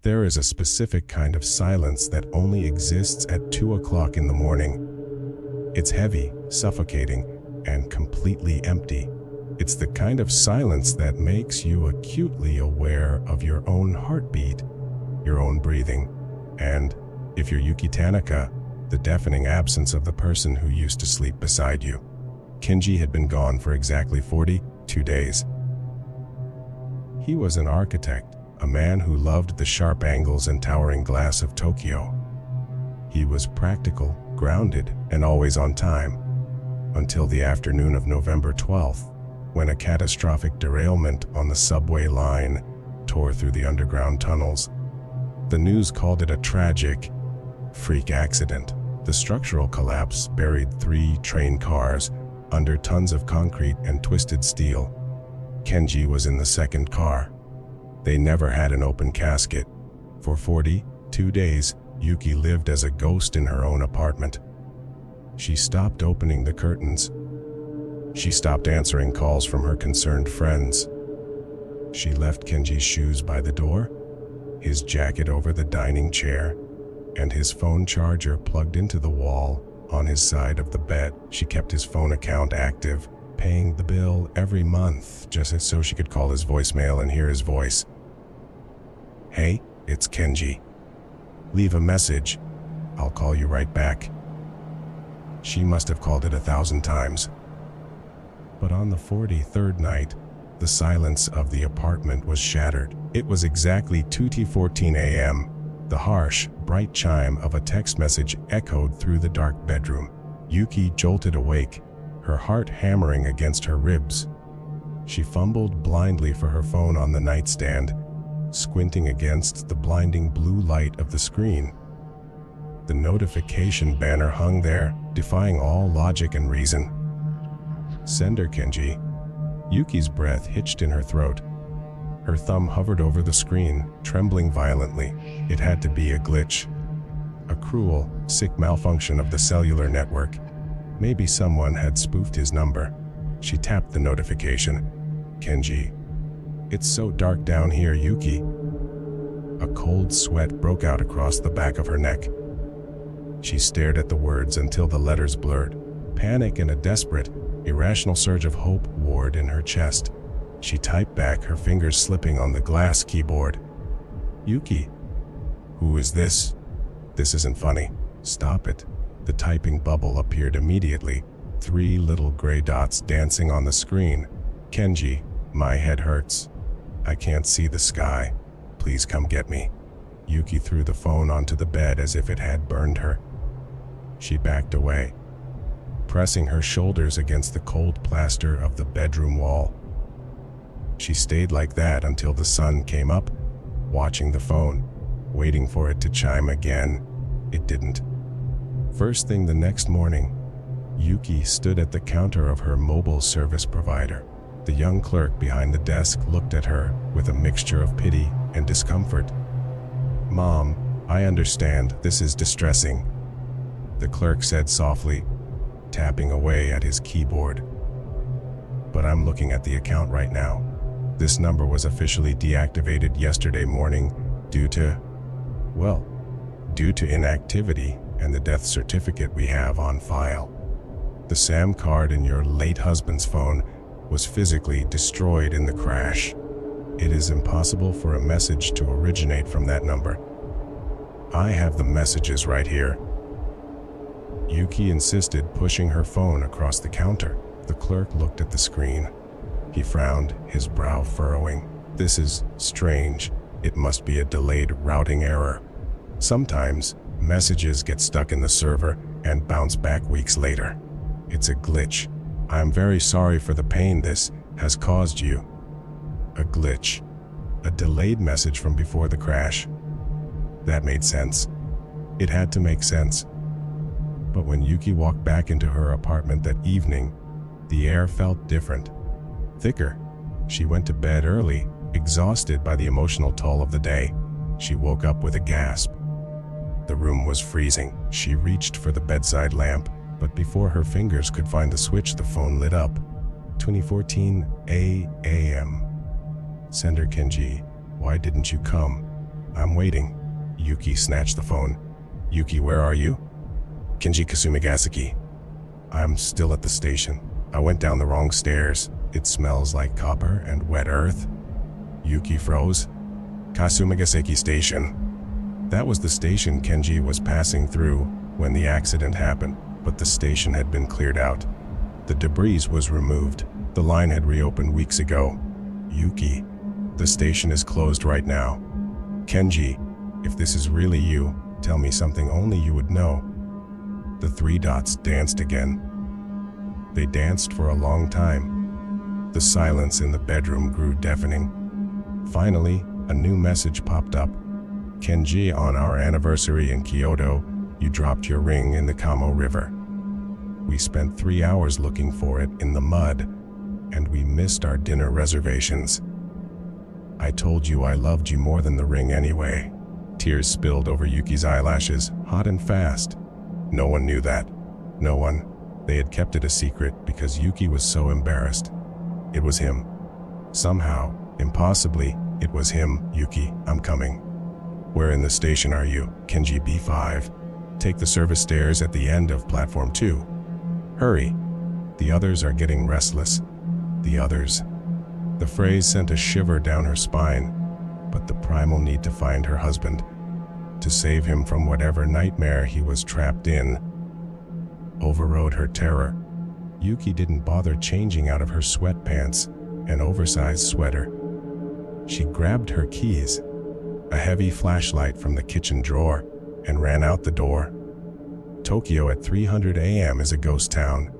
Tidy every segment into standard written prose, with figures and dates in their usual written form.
There is a specific kind of silence that only exists at 2 o'clock in the morning. It's heavy, suffocating, and completely empty. It's the kind of silence that makes you acutely aware of your own heartbeat, your own breathing, and, if you're Yuki Tanaka, the deafening absence of the person who used to sleep beside you. Kenji had been gone for exactly 42 days. He was an architect, a man who loved the sharp angles and towering glass of Tokyo. He was practical, grounded, and always on time, until the afternoon of November 12th, when a catastrophic derailment on the subway line tore through the underground tunnels. The news called it a tragic, freak accident. The structural collapse buried 3 train cars under tons of concrete and twisted steel. Kenji was in the second car. They never had an open casket. For 42 days, Yuki lived as a ghost in her own apartment. She stopped opening the curtains. She stopped answering calls from her concerned friends. She left Kenji's shoes by the door, his jacket over the dining chair, and his phone charger plugged into the wall on his side of the bed. She kept his phone account active, paying the bill every month just so she could call his voicemail and hear his voice. "Hey, it's Kenji. Leave a message. I'll call you right back." She must have called it 1,000 times. But on the 43rd night, the silence of the apartment was shattered. It was exactly 2:14 a.m. The harsh, bright chime of a text message echoed through the dark bedroom. Yuki jolted awake, her heart hammering against her ribs. She fumbled blindly for her phone on the nightstand, squinting against the blinding blue light of the screen. The notification banner hung there, defying all logic and reason. "Sender Kenji." Yuki's breath hitched in her throat. Her thumb hovered over the screen, trembling violently. It had to be a glitch. A cruel, sick malfunction of the cellular network. Maybe someone had spoofed his number. She tapped the notification. "Kenji. It's so dark down here, Yuki." A cold sweat broke out across the back of her neck. She stared at the words until the letters blurred. Panic and a desperate, irrational surge of hope warred in her chest. She typed back, her fingers slipping on the glass keyboard. "Yuki. Who is this? This isn't funny. Stop it." The typing bubble appeared immediately, 3 little gray dots dancing on the screen. "Kenji, my head hurts. I can't see the sky. Please come get me." Yuki threw the phone onto the bed as if it had burned her. She backed away, pressing her shoulders against the cold plaster of the bedroom wall. She stayed like that until the sun came up, watching the phone, waiting for it to chime again. It didn't. First thing the next morning, Yuki stood at the counter of her mobile service provider. The young clerk behind the desk looked at her with a mixture of pity and discomfort. "Mom, I understand this is distressing," the clerk said softly, tapping away at his keyboard. "But I'm looking at the account right now. This number was officially deactivated yesterday morning due to inactivity and the death certificate we have on file. The SAM card in your late husband's phone was physically destroyed in the crash. It is impossible for a message to originate from that number. I have the messages right here." Yuki insisted, pushing her phone across the counter. The clerk looked at the screen. He frowned, his brow furrowing. "This is strange. It must be a delayed routing error. Sometimes, messages get stuck in the server and bounce back weeks later. It's a glitch. I'm very sorry for the pain this has caused you." A glitch. A delayed message from before the crash. That made sense. It had to make sense. But when Yuki walked back into her apartment that evening, the air felt different. Thicker. She went to bed early, exhausted by the emotional toll of the day. She woke up with a gasp. The room was freezing. She reached for the bedside lamp, but before her fingers could find the switch, the phone lit up. 2014 a.m. "Sender Kenji, why didn't you come?" I'm waiting. Yuki snatched the phone. Yuki, where are you? Kenji Kasumigaseki. I'm still at the station. I went down the wrong stairs. It smells like copper and wet earth. Yuki froze. Kasumigaseki Station. That was the station Kenji was passing through when the accident happened, but the station had been cleared out. The debris was removed. The line had reopened weeks ago. Yuki, the station is closed right now. Kenji, if this is really you, tell me something only you would know. The three dots danced again. They danced for a long time. The silence in the bedroom grew deafening. Finally, a new message popped up. Kenji, on our anniversary in Kyoto, you dropped your ring in the Kamo River. We spent 3 hours looking for it in the mud, and we missed our dinner reservations. I told you I loved you more than the ring anyway. Tears spilled over Yuki's eyelashes, hot and fast. No one knew that. No one. They had kept it a secret because Yuki was so embarrassed. It was him. Somehow, impossibly, it was him. Yuki, I'm coming. Where in the station are you? Kenji B5. Take the service stairs at the end of platform 2. Hurry. The others are getting restless. The others. The phrase sent a shiver down her spine, but the primal need to find her husband, to save him from whatever nightmare he was trapped in, overrode her terror. Yuki didn't bother changing out of her sweatpants, an oversized sweater. She grabbed her keys, a heavy flashlight from the kitchen drawer, and ran out the door. Tokyo at 300 a.m. is a ghost town.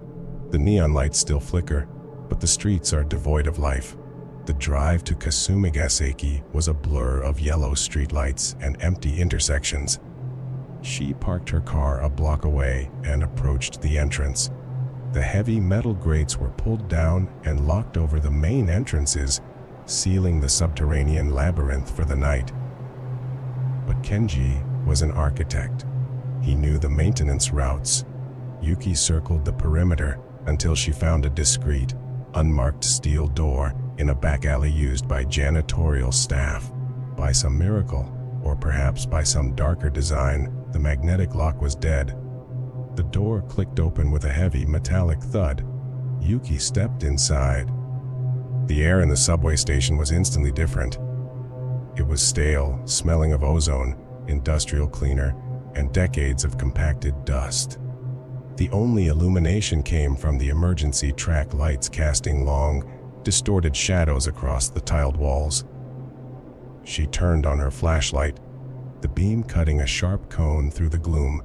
The neon lights still flicker, but the streets are devoid of life. The drive to Kasumigaseki was a blur of yellow streetlights and empty intersections. She parked her car a block away and approached the entrance. The heavy metal grates were pulled down and locked over the main entrances, sealing the subterranean labyrinth for the night. But Kenji was an architect. He knew the maintenance routes. Yuki circled the perimeter until she found a discreet, unmarked steel door in a back alley used by janitorial staff. By some miracle, or perhaps by some darker design, the magnetic lock was dead. The door clicked open with a heavy metallic thud. Yuki stepped inside. The air in the subway station was instantly different. It was stale, smelling of ozone, industrial cleaner, and decades of compacted dust. The only illumination came from the emergency track lights casting long, distorted shadows across the tiled walls. She turned on her flashlight, the beam cutting a sharp cone through the gloom.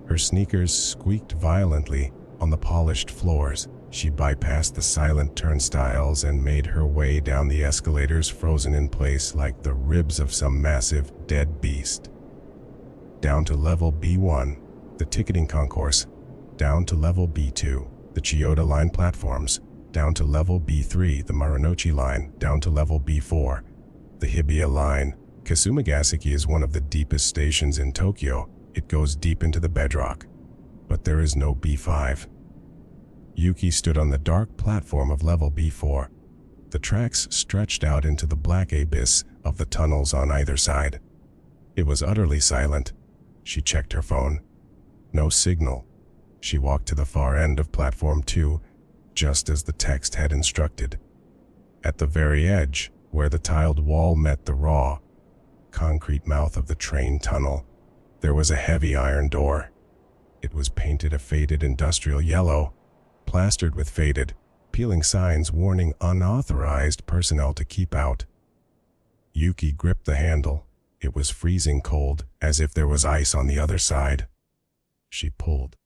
Her sneakers squeaked violently on the polished floors. She bypassed the silent turnstiles and made her way down the escalators, frozen in place like the ribs of some massive, dead beast. Down to level B1, the ticketing concourse. Down to level B2, the Chiyoda line platforms. Down to level B3, the Marunouchi line. Down to level B4, the Hibiya line. Kasumigaseki is one of the deepest stations in Tokyo. It goes deep into the bedrock. But there is no B5. Yuki stood on the dark platform of level B4. The tracks stretched out into the black abyss of the tunnels on either side. It was utterly silent. She checked her phone. No signal. She walked to the far end of platform 2, just as the text had instructed. At the very edge, where the tiled wall met the raw, concrete mouth of the train tunnel, there was a heavy iron door. It was painted a faded industrial yellow, plastered with faded, peeling signs warning unauthorized personnel to keep out. Yuki gripped the handle. It was freezing cold, as if there was ice on the other side. She pulled.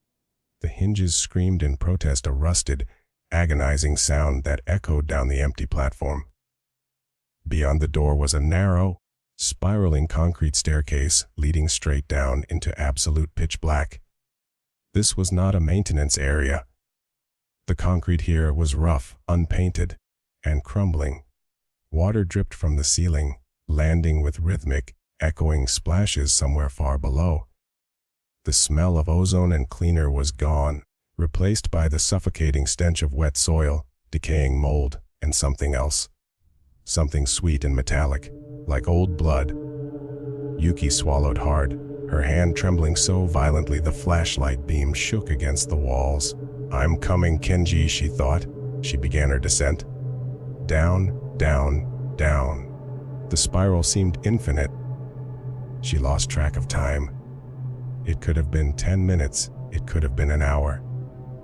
The hinges screamed in protest, a rusted, agonizing sound that echoed down the empty platform. Beyond the door was a narrow, spiraling concrete staircase leading straight down into absolute pitch black. This was not a maintenance area. The concrete here was rough, unpainted, and crumbling. Water dripped from the ceiling, landing with rhythmic, echoing splashes somewhere far below. The smell of ozone and cleaner was gone, replaced by the suffocating stench of wet soil, decaying mold, and something else. Something sweet and metallic, like old blood. Yuki swallowed hard, her hand trembling so violently the flashlight beam shook against the walls. "I'm coming, Kenji," she thought. She began her descent. Down, down, down. The spiral seemed infinite. She lost track of time. It could have been 10 minutes, it could have been an hour.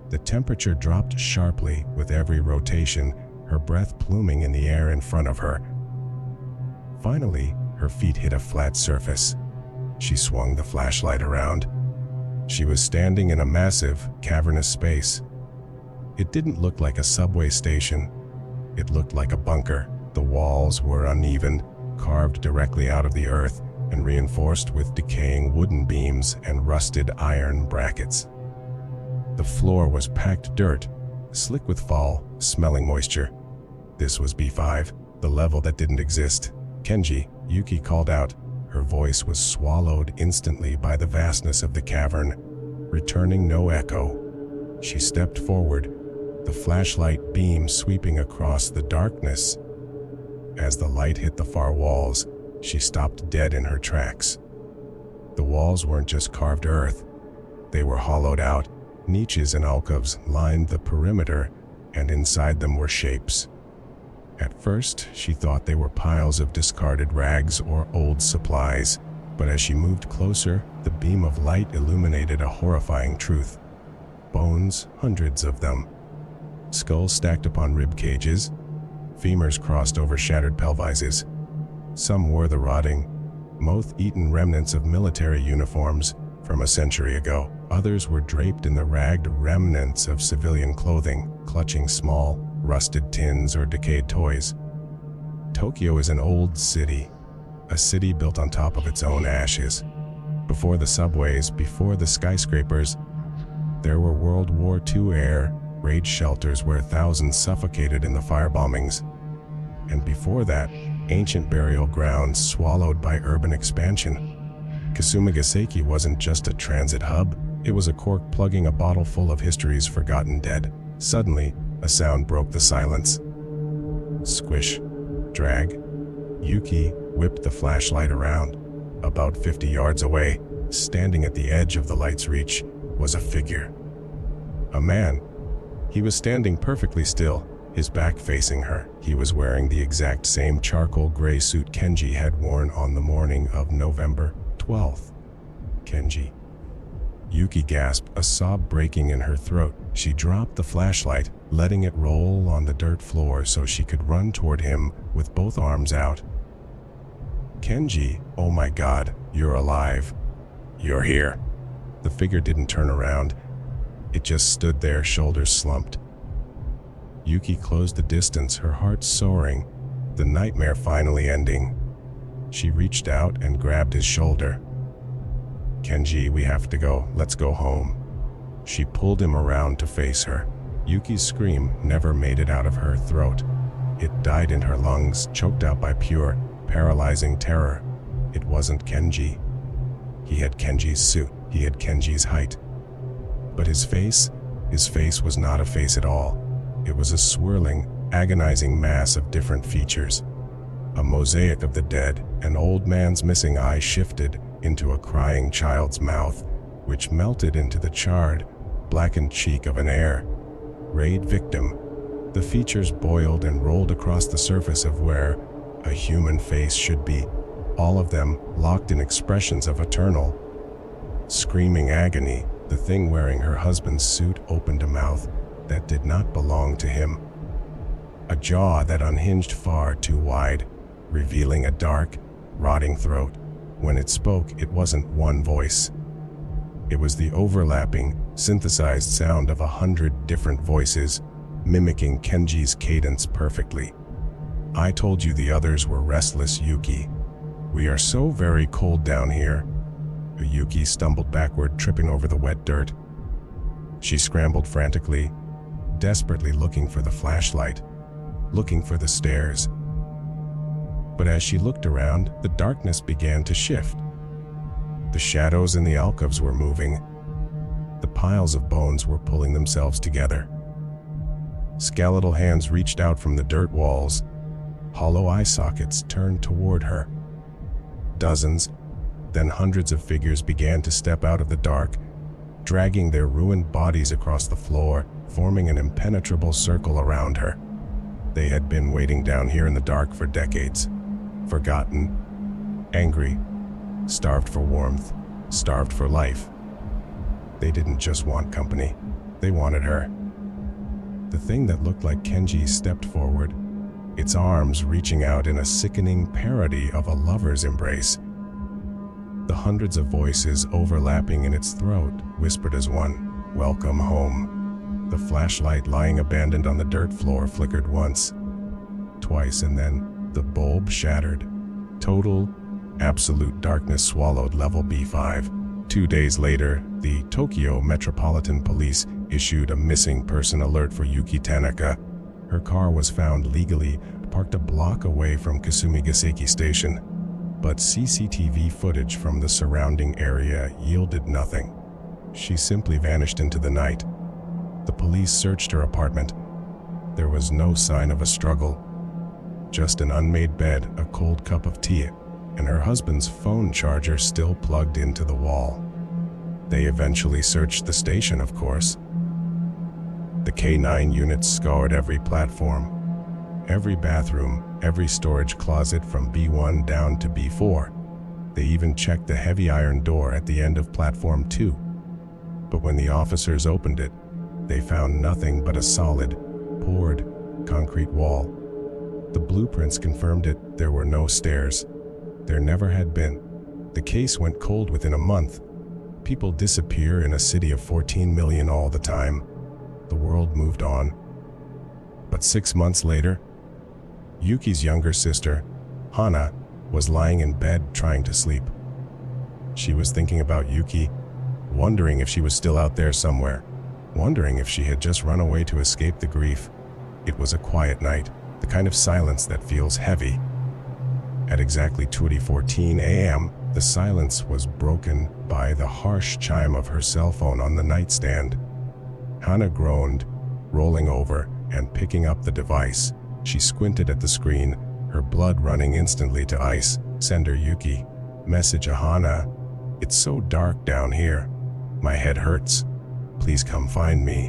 The temperature dropped sharply with every rotation, her breath pluming in the air in front of her. Finally, her feet hit a flat surface. She swung the flashlight around. She was standing in a massive, cavernous space. It didn't look like a subway station. It looked like a bunker. The walls were uneven, carved directly out of the earth, and reinforced with decaying wooden beams and rusted iron brackets. The floor was packed dirt, slick with fall, smelling moisture. This was B5, the level that didn't exist. "Kenji," Yuki called out. Her voice was swallowed instantly by the vastness of the cavern, returning no echo. She stepped forward, the flashlight beam sweeping across the darkness. As the light hit the far walls, she stopped dead in her tracks. The walls weren't just carved earth. They were hollowed out. Niches and alcoves lined the perimeter, and inside them were shapes. At first, she thought they were piles of discarded rags or old supplies, but as she moved closer, the beam of light illuminated a horrifying truth. Bones, hundreds of them. Skulls stacked upon rib cages, femurs crossed over shattered pelvises. Some wore the rotting, moth-eaten remnants of military uniforms from a century ago. Others were draped in the ragged remnants of civilian clothing, clutching small, rusted tins or decayed toys. Tokyo is an old city, a city built on top of its own ashes. Before the subways, before the skyscrapers, there were World War II air raid shelters where thousands suffocated in the firebombings. And before that, ancient burial grounds swallowed by urban expansion. Kasumigaseki wasn't just a transit hub, it was a cork plugging a bottle full of history's forgotten dead. Suddenly, a sound broke the silence. Squish. Drag. Yuki whipped the flashlight around. About 50 yards away, standing at the edge of the light's reach, was a figure. A man. He was standing perfectly still, his back facing her. He was wearing the exact same charcoal gray suit Kenji had worn on the morning of November 12th. Kenji. Yuki gasped, a sob breaking in her throat. She dropped the flashlight, letting it roll on the dirt floor so she could run toward him with both arms out. "Kenji, oh my God, you're alive. You're here." The figure didn't turn around. It just stood there, shoulders slumped. Yuki closed the distance, her heart soaring, the nightmare finally ending. She reached out and grabbed his shoulder. "Kenji, we have to go. Let's go home." She pulled him around to face her. Yuki's scream never made it out of her throat. It died in her lungs, choked out by pure, paralyzing terror. It wasn't Kenji. He had Kenji's suit. He had Kenji's height. But his face was not a face at all. It was a swirling, agonizing mass of different features. A mosaic of the dead. An old man's missing eye shifted into a crying child's mouth, which melted into the charred, blackened cheek of an heir. Raid victim. The features boiled and rolled across the surface of where a human face should be, all of them locked in expressions of eternal, screaming agony. The thing wearing her husband's suit opened a mouth that did not belong to him. A jaw that unhinged far too wide, revealing a dark, rotting throat. When it spoke, it wasn't one voice. It was the overlapping, synthesized sound of 100 different voices, mimicking Kenji's cadence perfectly. "I told you the others were restless, Yuki. We are so very cold down here." Yuki stumbled backward, tripping over the wet dirt. She scrambled frantically, desperately looking for the flashlight, looking for the stairs. But as she looked around, the darkness began to shift. The shadows in the alcoves were moving. The piles of bones were pulling themselves together. Skeletal hands reached out from the dirt walls. Hollow eye sockets turned toward her. Dozens, Then hundreds of figures began to step out of the dark, dragging their ruined bodies across the floor, forming an impenetrable circle around her. They had been waiting down here in the dark for decades, forgotten, angry, starved for warmth, starved for life. They didn't just want company, they wanted her. The thing that looked like Kenji stepped forward, its arms reaching out in a sickening parody of a lover's embrace. The hundreds of voices overlapping in its throat whispered as one, "Welcome home." The flashlight lying abandoned on the dirt floor flickered once, twice, and then the bulb shattered. Total, absolute darkness swallowed level B5. 2 days later, the Tokyo Metropolitan Police issued a missing person alert for Yuki Tanaka. Her car was found legally parked a block away from Kasumigaseki Station, but CCTV footage from the surrounding area yielded nothing. She simply vanished into the night. The police searched her apartment. There was no sign of a struggle, just an unmade bed, a cold cup of tea, and her husband's phone charger still plugged into the wall. They eventually searched the station, of course. The K9 units scoured every platform, every bathroom, every storage closet from B1 down to B4. They even checked the heavy iron door at the end of platform 2. But when the officers opened it, they found nothing but a solid, poured, concrete wall. The blueprints confirmed it. There were no stairs. There never had been. The case went cold within a month. People disappear in a city of 14 million all the time. The world moved on. But 6 months later, Yuki's younger sister, Hana, was lying in bed trying to sleep. She was thinking about Yuki, wondering if she was still out there somewhere, wondering if she had just run away to escape the grief. It was a quiet night, the kind of silence that feels heavy. At exactly 2:14 a.m., the silence was broken by the harsh chime of her cell phone on the nightstand. Hana groaned, rolling over and picking up the device. She squinted at the screen, her blood running instantly to ice. "Sender Yuki. Message Hana. It's so dark down here. My head hurts. Please come find me."